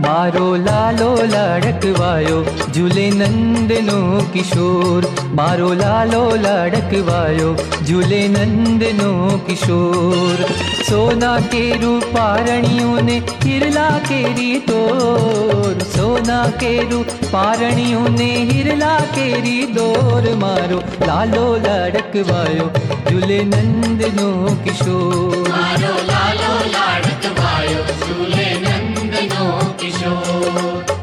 मारो लालो लाडकवायो झूले नंदनो किशोर। मारो लालो लाडकवायो झूले नंदनो किशोर। सोना के रूपारणियों ने हिरला केरी तोर। सोना के रूपारणियों ने हिरला केरी दौर। मारो लालो लाडकवायो झूले नंदनो किशोर। मारो लालो लाडकवायो झूले नंदनो किशोर।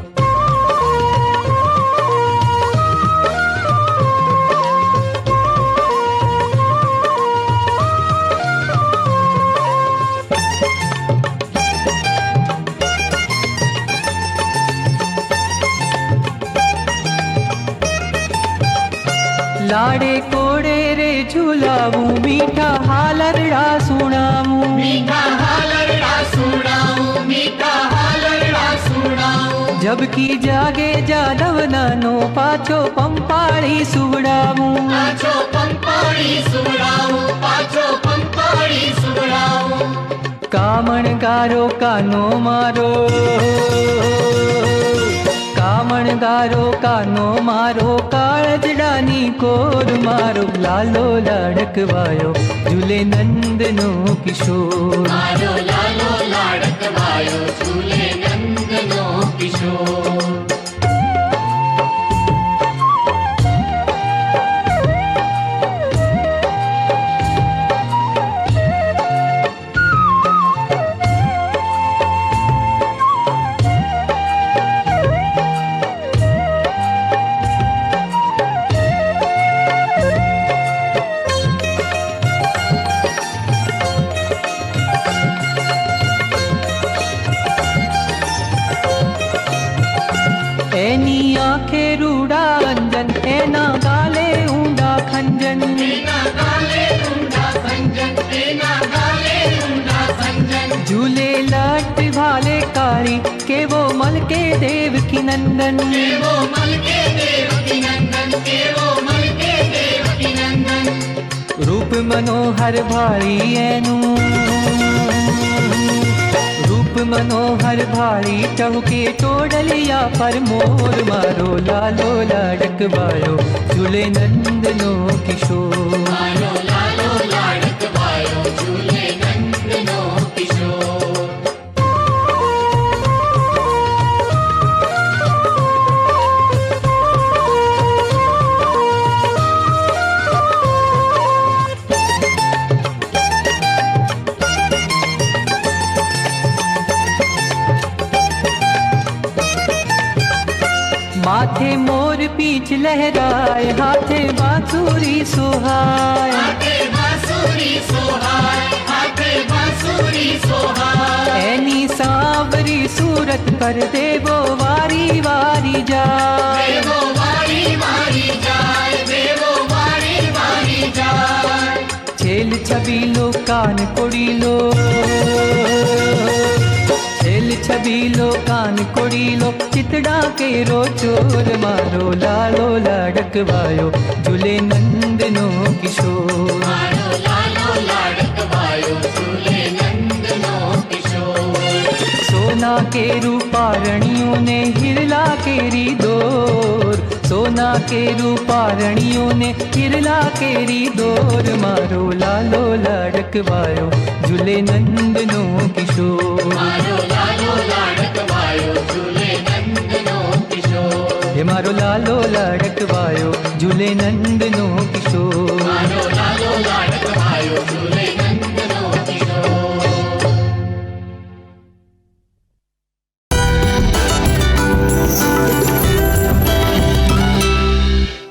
लाड़े कोड़े रे झूलावू मीठा हालरड़ा सुनावू। मीठा हालरड़ा सुनाऊं, मीठा हालरड़ा सुनाऊं। जबकि जागे जादव नानो पाछो पंपाड़ी सुवड़ावू। पाछो पंपाड़ी सुवड़ाऊं, पाछो पंपाड़ी सुवड़ाऊं। कामण गारो कानो मारो। कामण गारो कानो मारो काळजडानी कोर। मारो लालो लाडकवायो झूले नंदनो किशोर। मारो लालो लाडकवायो झूले नंदनो किशोर। एनी आंखें रूड़ा अंजन एना गाले ऊंडा खंजन। एना गाले ऊंडा खंजन, एना गाले ऊंडा खंजन। झूले लट भाले कारी के वो मल के देव की नंदन। के वो मल के देव की नंदन, के वो मल के देव की नंदन। रूप मनोहर भारी एनु। रूप मनोहर भारी चौके टोडलिया पर मोर। मारो लालो लाडकवायो झूले नंदनो किशोर। मारो लालो लाडकवायो झूले नंदनो किशोर। माथे मोर पीछ लहराए हाथे बांसुरी सोहाय। हाथे बांसुरी सोहाय, हाथे बांसुरी सोहाय। ऐनी सांवरी सूरत कर देवो वारी वारी जाय। देवो वारी वारी जाय, देवो वारी वारी जाय। छेल छबीलो कान कोड़ीलो। छेल छबीलो कान कोड़ीलो चितड़ा के रो चोर। मारो लालो लाडकवायो झूले नंदनो किशोर। मारो लालो लाडकवायो झूले नंदनो किशोर। सोना के रूपारणियों ने हिरला केरी दौर। सोना के रूपारणियों ने हिरला केरी दौर। मारो लालो लाडकवायो झूले नंदनो किशोर। मारो लालो लाडकवायो झूले नंदनो किशोर। हे मारो लालो लाडकवायो झूले नंदनो किशोर।